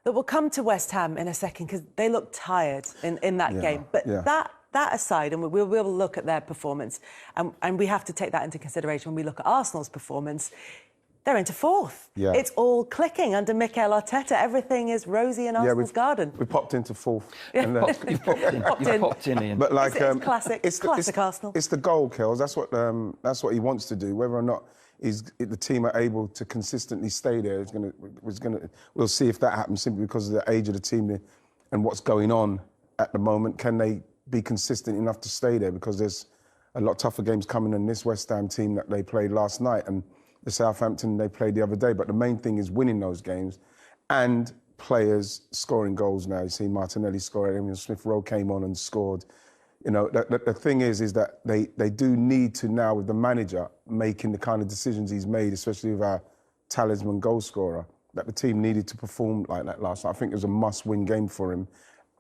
that we'll come to West Ham in a second because they look tired in that game. But that aside, and we'll look at their performance, and we have to take that into consideration when we look at Arsenal's performance. They're into fourth. Yeah. It's all clicking under Mikel Arteta. Everything is rosy in Arsenal's garden. We popped into fourth. Yeah. And, You've popped in, Ian. But like, it's classic Arsenal. It's the goal, Kels. That's what he wants to do. Whether or not the team are able to consistently stay there, we'll see if that happens simply because of the age of the team and what's going on at the moment. Can they be consistent enough to stay there? Because there's a lot tougher games coming than this West Ham team that they played last night and the Southampton they played the other day. But the main thing is winning those games and players scoring goals now. You see Martinelli scoring, Emile Smith-Rowe came on and scored. You know, the thing is that they do need to now, with the manager making the kind of decisions he's made, especially with our talisman goal scorer, that the team needed to perform like that last night. I think it was a must-win game for him.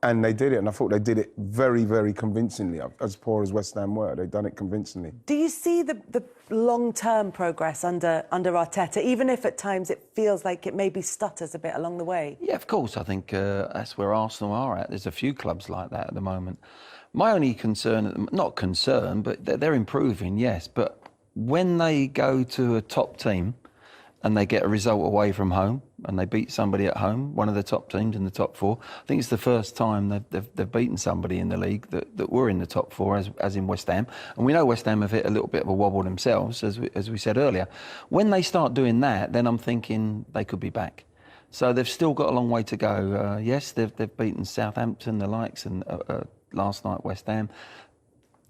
And they did it, and I thought they did it very, very convincingly. As poor as West Ham were, they've done it convincingly. Do you see the long-term progress under Arteta, even if at times it feels like it maybe stutters a bit along the way? Yeah, of course. I think that's where Arsenal are at. There's a few clubs like that at the moment. My only concern, not concern, but they're improving, yes. But when they go to a top team and they get a result away from home and they beat somebody at home, one of the top teams in the top four, I think it's the first time they've beaten somebody in the league that were in the top four, as in West Ham. And we know West Ham have hit a little bit of a wobble themselves, as we said earlier. When they start doing that, then I'm thinking they could be back. So they've still got a long way to go. Yes, they've beaten Southampton, the likes, and last night West Ham.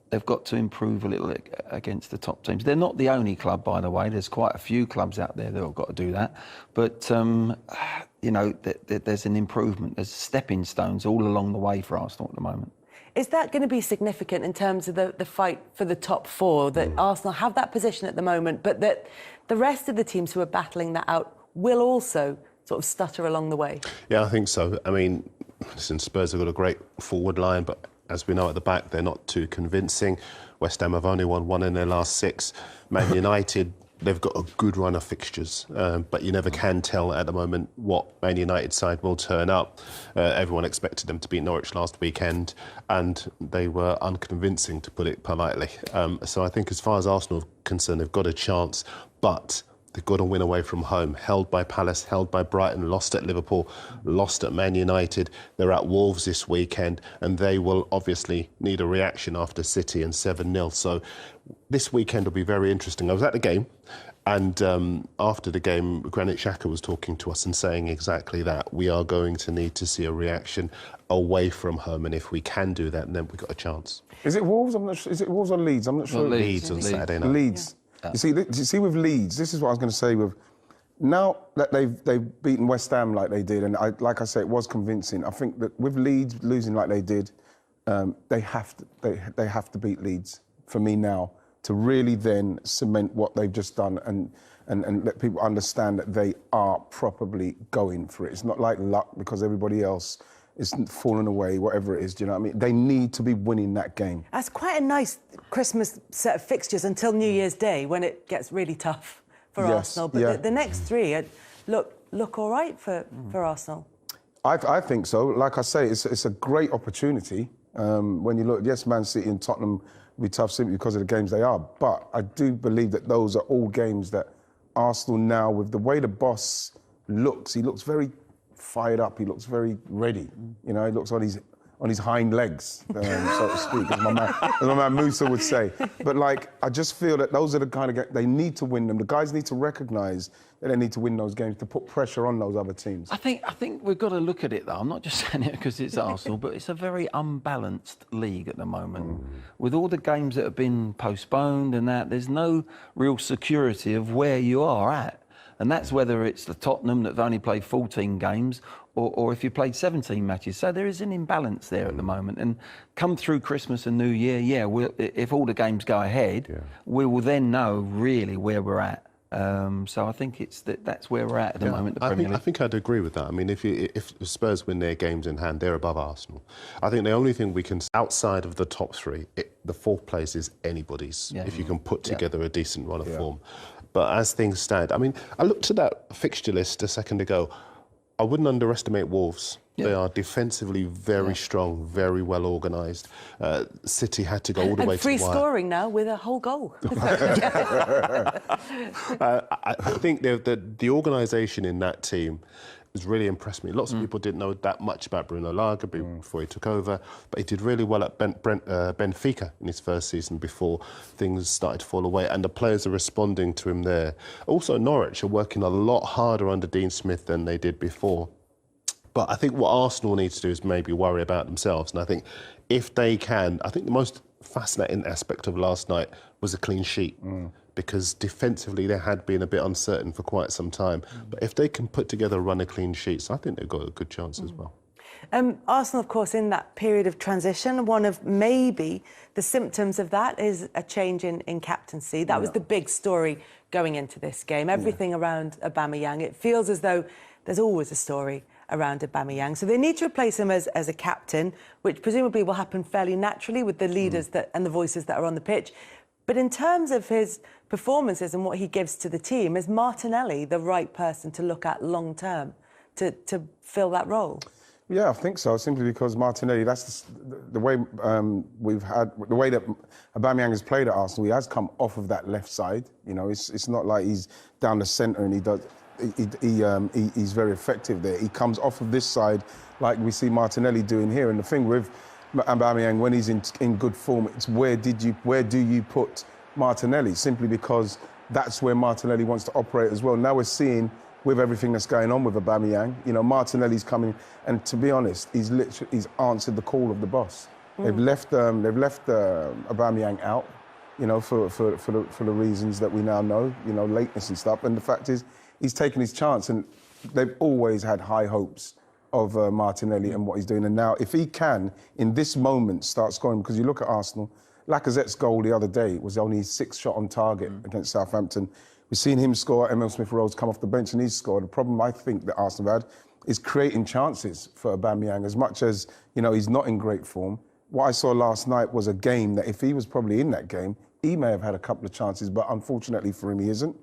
They've got to improve a little against the top teams. They're not the only club, by the way. There's quite a few clubs out there that have got to do that. But, you know, there's an improvement. There's stepping stones all along the way for Arsenal at the moment. Is that going to be significant in terms of the fight for the top four, that Arsenal have that position at the moment, but that the rest of the teams who are battling that out will also sort of stutter along the way? Yeah, I think so. I mean, listen, Spurs have got a great forward line, but as we know at the back, they're not too convincing. West Ham have only won one in their last 6. Man United, they've got a good run of fixtures, but you never can tell at the moment what Man United side will turn up. Everyone expected them to beat Norwich last weekend, and they were unconvincing, to put it politely. So I think as far as Arsenal are concerned, they've got a chance, but they've got to win away from home. Held by Palace, held by Brighton, lost at Liverpool, lost at Man United. They're at Wolves this weekend, and they will obviously need a reaction after City and 7-0. So this weekend will be very interesting. I was at the game, and after the game, Granit Xhaka was talking to us and saying exactly that. We are going to need to see a reaction away from home, and if we can do that, then we've got a chance. Is it Wolves? I'm not sure. Is it Wolves or Leeds? I'm not sure. Leeds on Saturday night. Leeds. Yeah. You see with Leeds, this is what I was going to say. With now that they've beaten West Ham like they did, and like I say, it was convincing. I think that with Leeds losing like they did, they have to beat Leeds for me now to really then cement what they've just done and let people understand that they are properly going for it. It's not like luck because everybody else is falling away, whatever it is, do you know what I mean? They need to be winning that game. That's quite a nice Christmas set of fixtures until New Year's Day, when it gets really tough for Arsenal. But the next 3 look all right for Arsenal. I think so. Like I say, it's a great opportunity. When you look, yes, Man City and Tottenham will be tough simply because of the games they are. But I do believe that those are all games that Arsenal now, with the way the boss looks, he looks very fired up, he looks very ready. You know, he looks on his hind legs, so to speak, as my man Musa would say. But like, I just feel that those are the kind of games, they need to win them. The guys need to recognise that they need to win those games to put pressure on those other teams. I think we've got to look at it, though. I'm not just saying it because it's Arsenal, but it's a very unbalanced league at the moment. With all the games that have been postponed and that, there's no real security of where you are at. And that's whether it's the Tottenham that have only played 14 games or if you played 17 matches. So there is an imbalance there at the moment. And come through Christmas and New Year, if all the games go ahead, we will then know really where we're at. So I think that's where we're at the moment, the Premier League. I think I'd agree with that. I mean, if Spurs win their games in hand, they're above Arsenal. I think the only thing we can, outside of the top 3, the 4th place is anybody's, if you can put together a decent run of form. But as things stand, I mean, I looked at that fixture list a second ago. I wouldn't underestimate Wolves. Yeah. They are defensively very strong, very well organised. City had to go all the way to the wire. Free scoring now with a whole goal. I think the organisation in that team has really impressed me. Lots of people didn't know that much about Bruno Lage before he took over, but he did really well at Benfica in his first season before things started to fall away, and the players are responding to him there. Also, Norwich are working a lot harder under Dean Smith than they did before. But I think what Arsenal need to do is maybe worry about themselves. And I think if they can, I think the most fascinating aspect of last night was a clean sheet. Because defensively they had been a bit uncertain for quite some time. But if they can put together a run of clean sheets, I think they've got a good chance as well. Arsenal, of course, in that period of transition, one of maybe the symptoms of that is a change in captaincy. That was the big story going into this game. Everything around Aubameyang, it feels as though there's always a story around Aubameyang. So they need to replace him as a captain, which presumably will happen fairly naturally with the leaders and the voices that are on the pitch. But in terms of his performances and what he gives to the team, is Martinelli the right person to look at long term to fill that role? Yeah, I think so. Simply because Martinelli, that's the way the way that Aubameyang has played at Arsenal. He has come off of that left side. You know, it's not like he's down the centre and he's very effective there. He comes off of this side like we see Martinelli doing here. And the thing with Aubameyang, when he's in good form, it's where do you put Martinelli? Simply because that's where Martinelli wants to operate as well. Now we're seeing with everything that's going on with Aubameyang, you know, Martinelli's coming, and to be honest, he's answered the call of the boss. They've left Aubameyang out, you know, for the reasons that we now know, you know, lateness and stuff. And the fact is, he's taken his chance, and they've always had high hopes of Martinelli and what he's doing. And now, if he can, in this moment, start scoring, because you look at Arsenal, Lacazette's goal the other day was only his 6th shot on target against Southampton. We've seen him score, Emile Smith-Rowe's come off the bench and he's scored. The problem I think that Arsenal have had is creating chances for Aubameyang. As much as, you know, he's not in great form, what I saw last night was a game that if he was probably in that game, he may have had a couple of chances, but unfortunately for him, he isn't.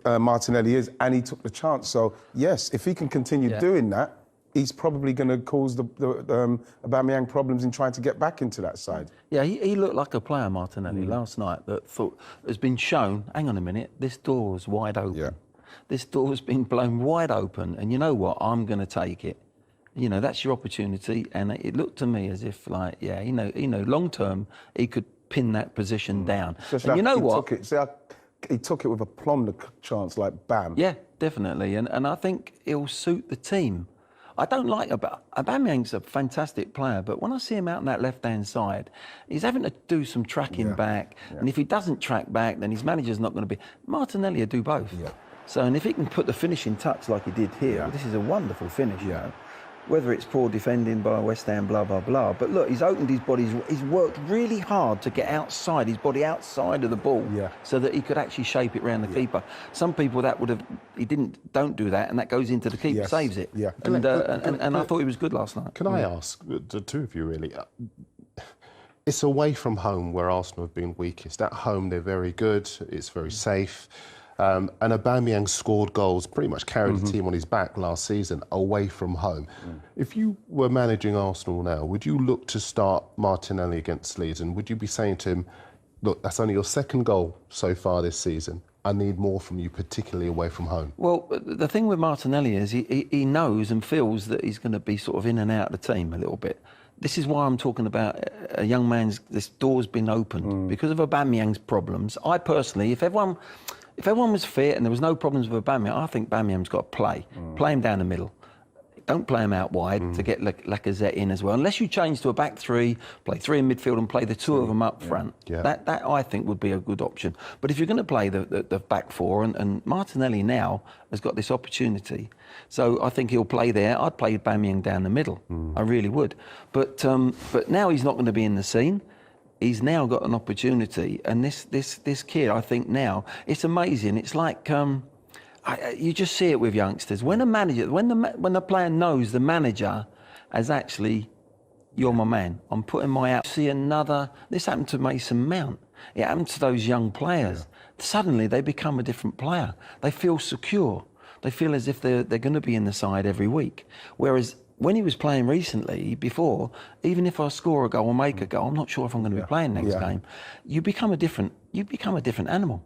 Martinelli is, and he took the chance. So, yes, if he can continue doing that, he's probably going to cause the Aubameyang problems in trying to get back into that side. Yeah, he looked like a player, Martinelli, last night that has been shown, hang on a minute, this door's wide open. Yeah. This door's been blown wide open, and you know what, I'm going to take it. You know, that's your opportunity, and it looked to me as if, like, yeah, you know, long term, he could pin that position down. Especially and you know what? He took it with aplomb, the chance, like bam. Yeah, definitely, and I think he'll suit the team. I don't like Aubameyang's a fantastic player, but when I see him out on that left-hand side, he's having to do some tracking back, and if he doesn't track back, then his manager's not going to be. Martinelli will do both. Yeah. So, and if he can put the finishing touch like he did here, well, this is a wonderful finish. You know? Whether it's poor defending by West Ham, blah, blah, blah. But look, he's opened his body, he's worked really hard to get outside, his body outside of the ball, so that he could actually shape it around the keeper. Some people that would have, don't do that, and that goes into the keeper, saves it. Yeah. And I thought he was good last night. Can I ask, the two of you really, it's away from home where Arsenal have been weakest. At home, they're very good, it's very safe. And Aubameyang scored goals, pretty much carried the team on his back last season away from home. If you were managing Arsenal now, would you look to start Martinelli against Leeds? And would you be saying to him, look, that's only your 2nd goal so far this season. I need more from you, particularly away from home. Well, the thing with Martinelli is he knows and feels that he's going to be sort of in and out of the team a little bit. This is why I'm talking about a young man's, this door's been opened. Because of Aubameyang's problems, I personally, if everyone was fit and there was no problems with Aubameyang, I think Aubameyang's got to play. Play him down the middle. Don't play him out wide to get Lacazette in as well. Unless you change to a back 3, play 3 in midfield and play the 2 of them up front. Yeah. That I think would be a good option. But if you're going to play the back 4, and Martinelli now has got this opportunity, so I think he'll play there. I'd play Aubameyang down the middle. I really would. But now he's not going to be in the scene. He's now got an opportunity, and this kid, I think now, it's amazing. It's like you just see it with youngsters. When a manager, when the player knows the manager as actually, you're my man, I'm putting my out. See another. This happened to Mason Mount. It happened to those young players. Suddenly they become a different player. They feel secure. They feel as if they're going to be in the side every week. Whereas when he was playing recently, before, even if I score a goal or make a goal, I'm not sure if I'm going to be playing next game. You become a different animal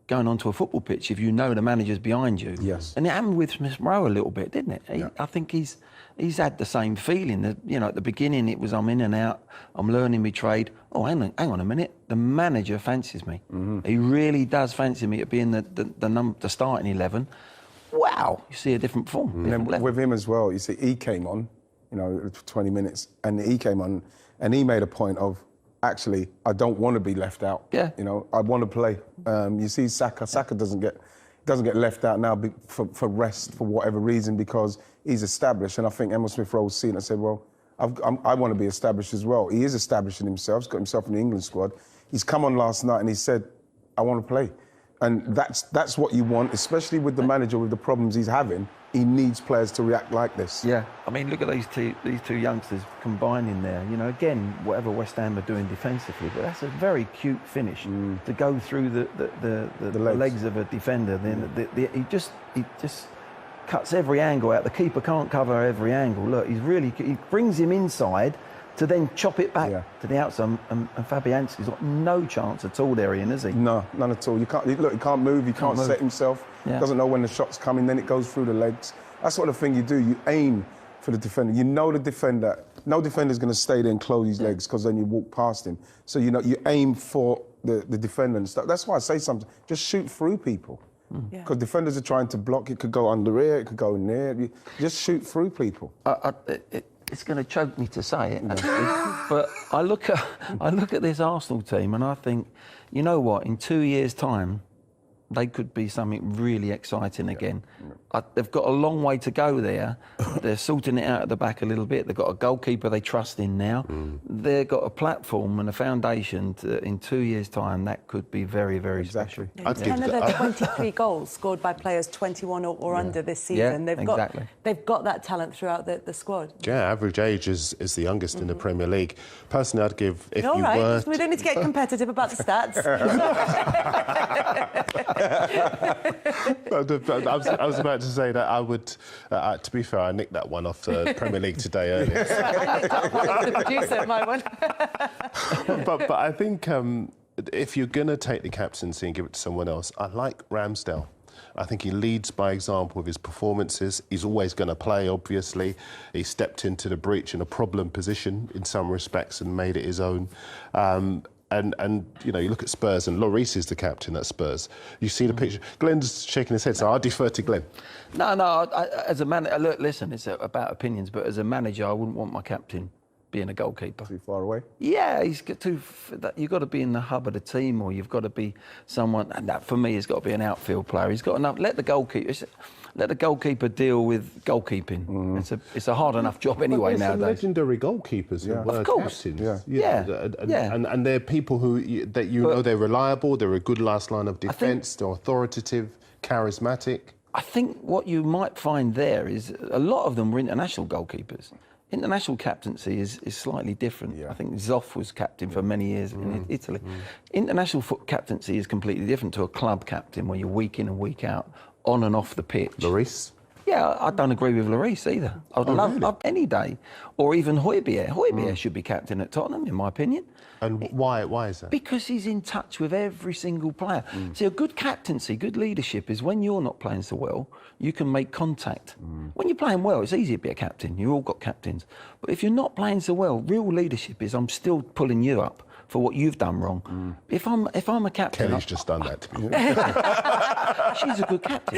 going onto a football pitch if you know the manager's behind you. Yes. And it happened with Smith Rowe a little bit, didn't it? I think he's had the same feeling. That, you know, at the beginning it was I'm in and out, I'm learning my trade. Oh, hang on a minute. The manager fancies me. He really does fancy me to be in the starting 11. Wow, you see a different form. Different level. With him as well, you see, he came on, you know, for 20 minutes, and he came on, and he made a point of, actually, I don't want to be left out. Yeah. You know, I want to play. You see, Saka doesn't get left out now for rest for whatever reason because he's established, and I think Emile Smith-Rowe's seen it and said, well, I want to be established as well. He is establishing himself. He's got himself in the England squad. He's come on last night and he said, I want to play. And that's what you want, especially with the manager, with the problems he's having. He needs players to react like this. Yeah, I mean, look at these two youngsters combining there. You know, again, whatever West Ham are doing defensively, but that's a very cute finish to go through the legs of a defender. Then he just cuts every angle out. The keeper can't cover every angle. Look, he brings him inside to then chop it back to the outside, and Fabianski's got no chance at all there, Ian, has he? No, none at all. He can't move, he can't set himself, doesn't know when the shot's coming, then it goes through the legs. That's what the thing you do, you aim for the defender. You know the defender, no defender's going to stay there and close his legs because then you walk past him. So, you know, you aim for the defender and stuff. That's why I say something, just shoot through people. Because defenders are trying to block, it could go under here, it could go in there. You just shoot through people. It's going to choke me to say it, actually. But I look at this Arsenal team and I think, you know what? In 2 years' time, they could be something really exciting again. They've got a long way to go there. They're sorting it out at the back a little bit. They've got a goalkeeper they trust in now. They've got a platform and a foundation in 2 years' time that could be very, very special. Yeah, 10 of their 23 goals scored by players 21 or under this season. They've got that talent throughout the squad. Yeah, average age is the youngest in the Premier League. Personally, I'd give, if All you right, were... we don't need to get competitive about the stats. I was about to say that I would, to be fair, I nicked that one off the Premier League today earlier. The producer, my one. but I think if you're going to take the captaincy and give it to someone else, I like Ramsdale. I think he leads by example with his performances. He's always going to play, obviously. He stepped into the breach in a problem position in some respects and made it his own. And you know, you look at Spurs, and Lloris is the captain at Spurs. You see the picture. Glenn's shaking his head, so I defer to Glenn. No, as a manager, look, listen, it's about opinions, but as a manager, I wouldn't want my captain being a goalkeeper. Too far away? Yeah, you've got to be in the hub of the team, or you've got to be someone, and that, for me, has got to be an outfield player. He's got enough, let the goalkeeper deal with goalkeeping. It's a hard enough job anyway nowadays. Some legendary goalkeepers who were captains. And they're people who know they're reliable, they're a good last line of defence, they're authoritative, charismatic. I think what you might find there is a lot of them were international goalkeepers. International captaincy is slightly different. I think Zoff was captain for many years in Italy. International captaincy is completely different to a club captain where you're week in and week out, on and off the pitch. Lloris? Yeah, I don't agree with Lloris either. I'd love any day. Or even Højbjerg. Højbjerg should be captain at Tottenham, in my opinion. And why is that? Because he's in touch with every single player. See, a good captaincy, good leadership is when you're not playing so well, you can make contact. When you're playing well, it's easy to be a captain. You've all got captains. But if you're not playing so well, real leadership is I'm still pulling you up for what you've done wrong. If I'm a captain... Kelly's just done that to me. She's a good captain.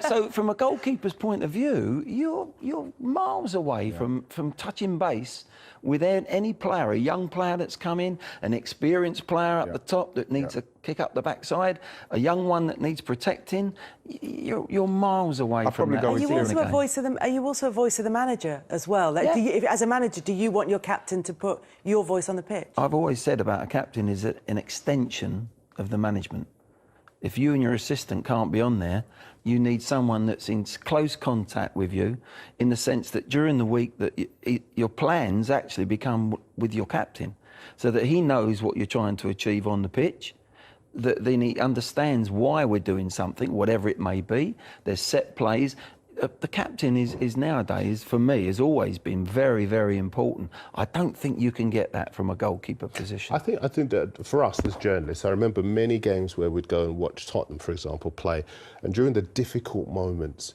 So from a goalkeeper's point of view, you're miles away from touching base with any player, a young player that's come in, an experienced player at the top that needs a kick up the backside, a young one that needs protecting. You're miles away from that. Are you also a voice of the manager as well? Like, as a manager, do you want your captain to put your voice on the pitch? I've always said about a captain is an extension of the management. If you and your assistant can't be on there, you need someone that's in close contact with you, in the sense that during the week that your plans actually become with your captain, so that he knows what you're trying to achieve on the pitch. then he understands why we're doing something, whatever it may be. There's set plays. The captain is nowadays, for me, has always been very, very important. I don't think you can get that from a goalkeeper position. I think that for us as journalists, I remember many games where we'd go and watch Tottenham, for example, play, and during the difficult moments,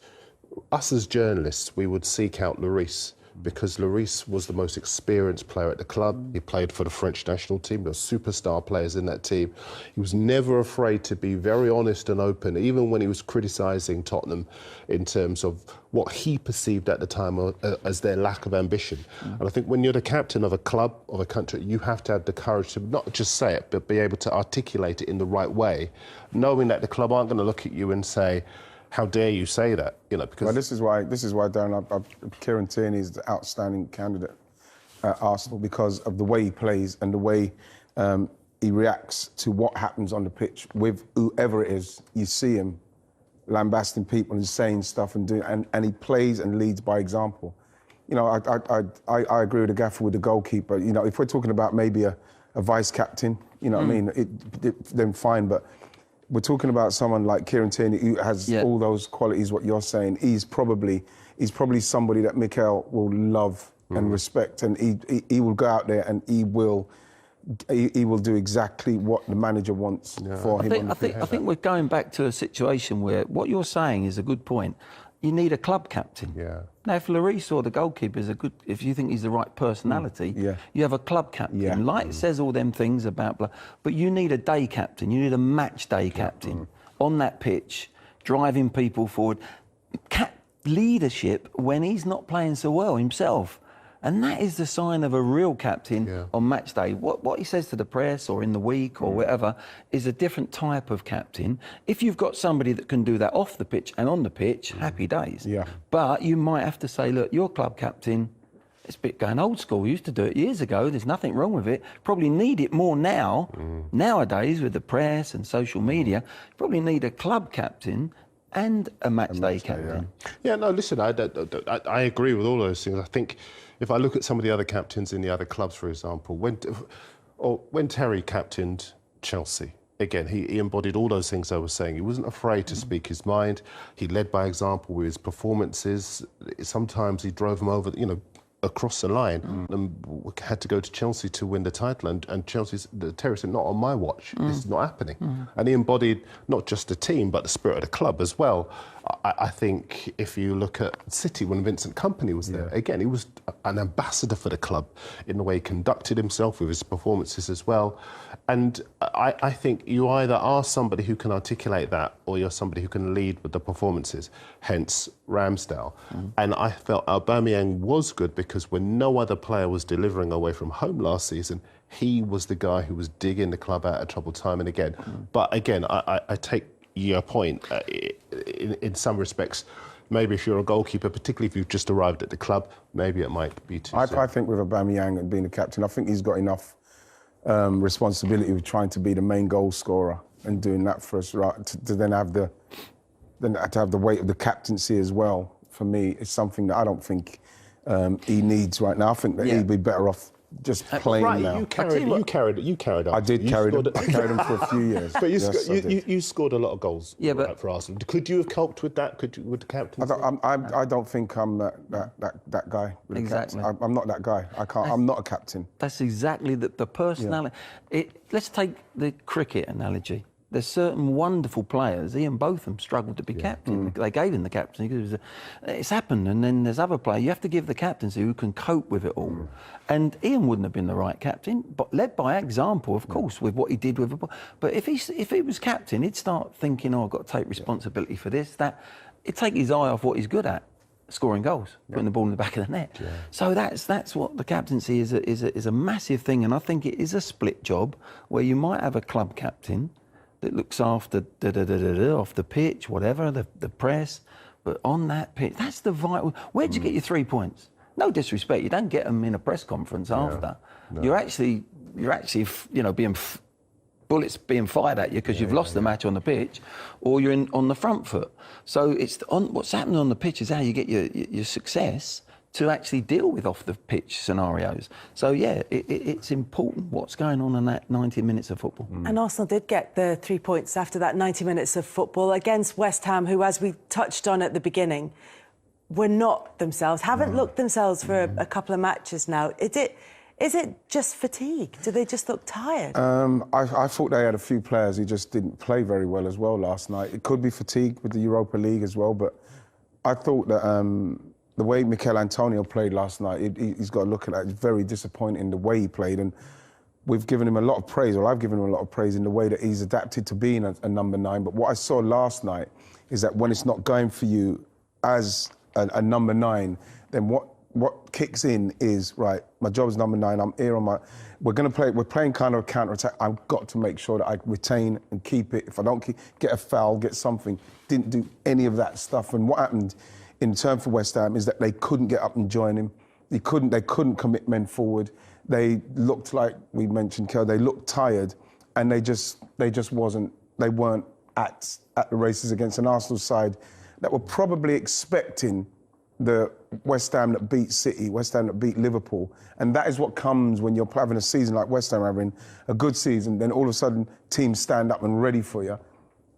us as journalists, we would seek out Lloris, because Lloris was the most experienced player at the club. He played for the French national team. There were superstar players in that team. He was never afraid to be very honest and open, even when he was criticising Tottenham in terms of what he perceived at the time as their lack of ambition. And I think when you're the captain of a club, of a country, you have to have the courage to not just say it, but be able to articulate it in the right way, knowing that the club aren't going to look at you and say, how dare you say that? You know, because this is why, Darren, Kieran Tierney is the outstanding candidate at Arsenal, because of the way he plays and the way he reacts to what happens on the pitch with whoever it is. You see him lambasting people and saying stuff and doing, and he plays and leads by example. You know, I agree with the gaffer with the goalkeeper. You know, if we're talking about maybe a vice captain, you know what I mean, then fine, but we're talking about someone like Kieran Tierney who has all those qualities, what you're saying. He's probably somebody that Mikel will love and respect, and he will go out there and he will do exactly what the manager wants for him. I think we're going back to a situation where what you're saying is a good point. You need a club captain. Yeah. Now, if Lloris or the goalkeeper is if you think he's the right personality, you have a club captain. Yeah. Light says all them things about, but you need a day captain. You need a match day captain on that pitch, driving people forward. Leadership when he's not playing so well himself. And that is the sign of a real captain on match day. What he says to the press or in the week or whatever is a different type of captain. If you've got somebody that can do that off the pitch and on the pitch, happy days. Yeah. But you might have to say, look, your club captain, it's a bit going old school. We used to do it years ago. There's nothing wrong with it. Probably need it more now. Nowadays, with the press and social media, you probably need a club captain and a match day captain. Yeah, no, listen, I agree with all those things. I think if I look at some of the other captains in the other clubs, for example, when Terry captained Chelsea, again, he embodied all those things I was saying. He wasn't afraid to speak his mind. He led by example with his performances. Sometimes he drove them over, you know, across the line and had to go to Chelsea to win the title, and Terry said, not on my watch, this is not happening. And he embodied not just the team but the spirit of the club as well. I think if you look at City when Vincent Kompany was there, again, he was an ambassador for the club in the way he conducted himself with his performances as well. And I think you either are somebody who can articulate that or you're somebody who can lead with the performances, hence Ramsdale. And I felt Aubameyang was good because when no other player was delivering away from home last season, he was the guy who was digging the club out of trouble time and again. But again, I take your point. In some respects, maybe if you're a goalkeeper, particularly if you've just arrived at the club, maybe it might be too soon. I think with Aubameyang and being the captain, I think he's got enough responsibility with trying to be the main goal scorer and doing that for us, right, to then have the weight of the captaincy as well. For me, it's something that I don't think he needs right now. I think that he'd be better off just playing Right, now. you carried on. I carried him for a few years. But you scored a lot of goals for Arsenal. Could you have coped with that? Would the captain? I don't think I'm that guy. Exactly. I'm not that guy. I'm not a captain. That's exactly the personality. Let's take the cricket analogy. There's certain wonderful players. Ian Botham struggled to be captain. They gave him the captaincy because it's happened. And then there's other players. You have to give the captaincy who can cope with it all. And Ian wouldn't have been the right captain, but led by example, of course, with what he did with the ball. But if he was captain, he'd start thinking, oh, I've got to take responsibility for this, that. He'd take his eye off what he's good at, scoring goals, putting the ball in the back of the net. So that's what the captaincy is a massive thing. And I think it is a split job where you might have a club captain that looks after off the pitch, whatever, the press, but on that pitch, that's the vital. Where'd you get your 3 points? No disrespect, you don't get them in a press conference after. No. You're actually, you know, bullets being fired at you because you've lost the match on the pitch, or you're on the front foot. So it's what's happening on the pitch is how you get your success. to actually deal with off-the-pitch scenarios. So, yeah, it's important what's going on in that 90 minutes of football. And Arsenal did get the 3 points after that 90 minutes of football against West Ham, who, as we touched on at the beginning, were not themselves, haven't looked themselves for a couple of matches now. Is it just fatigue? Do they just look tired? I thought they had a few players who just didn't play very well as well last night. It could be fatigue with the Europa League as well, but I thought that the way Mikel Antonio played last night, he's got to look at that. It's very disappointing the way he played, and we've given him a lot of praise, or I've given him a lot of praise in the way that he's adapted to being a number 9. But what I saw last night is that when it's not going for you as a number 9, then what kicks in is, right, my job is number 9, I'm here on my... We're playing kind of a counter-attack. I've got to make sure that I retain and keep it. If I don't get a foul, get something. Didn't do any of that stuff. And what happened in turn for West Ham is that they couldn't get up and join him. They couldn't commit men forward. They looked like, we mentioned, Kel, they looked tired, and they weren't at the races against an Arsenal side that were probably expecting the West Ham that beat City, West Ham that beat Liverpool. And that is what comes when you're having a season like West Ham having a good season, then all of a sudden teams stand up and ready for you.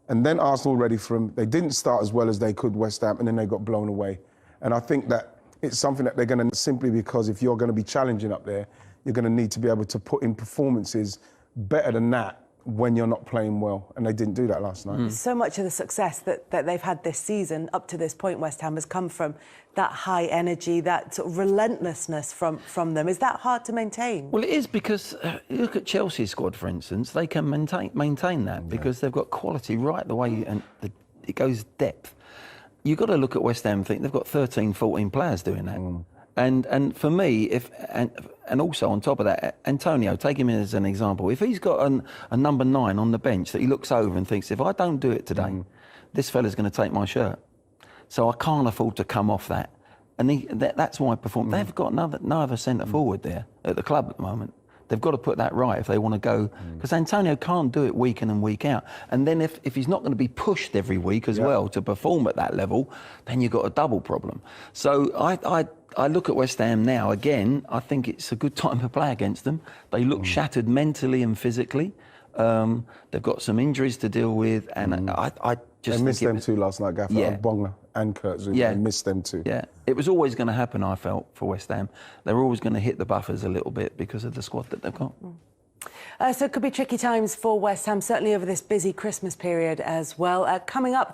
And then Arsenal ready for them. They didn't start as well as they could, West Ham, and then they got blown away. And I think that it's something that they're going to, simply because if you're going to be challenging up there, you're going to need to be able to put in performances better than that when you're not playing well, and they didn't do that last night. So much of the success that they've had this season up to this point, West Ham, has come from that high energy, that sort of relentlessness from them. Is that hard to maintain? Well, it is, because look at Chelsea's squad, for instance. They can maintain that because they've got quality right the way, and it goes depth. You've got to look at West Ham and think they've got 13, 14 players doing that. And for me, and also on top of that, Antonio, take him as an example. If he's got a number 9 on the bench that he looks over and thinks, if I don't do it today, this fella's going to take my shirt. So I can't afford to come off that. And that's why I perform. They've got no other centre forward there at the club at the moment. They've got to put that right if they want to go, because Antonio can't do it week in and week out. And then if he's not going to be pushed every week as well to perform at that level, then you've got a double problem. So I look at West Ham now, again, I think it's a good time to play against them. They look shattered mentally and physically. They've got some injuries to deal with, and I just They missed them too last night, Gaffer. Bonga and Kurt Zouma. They missed them too. Yeah, it was always going to happen, I felt, for West Ham. They were always going to hit the buffers a little bit because of the squad that they've got. So it could be tricky times for West Ham, certainly over this busy Christmas period as well. Coming up...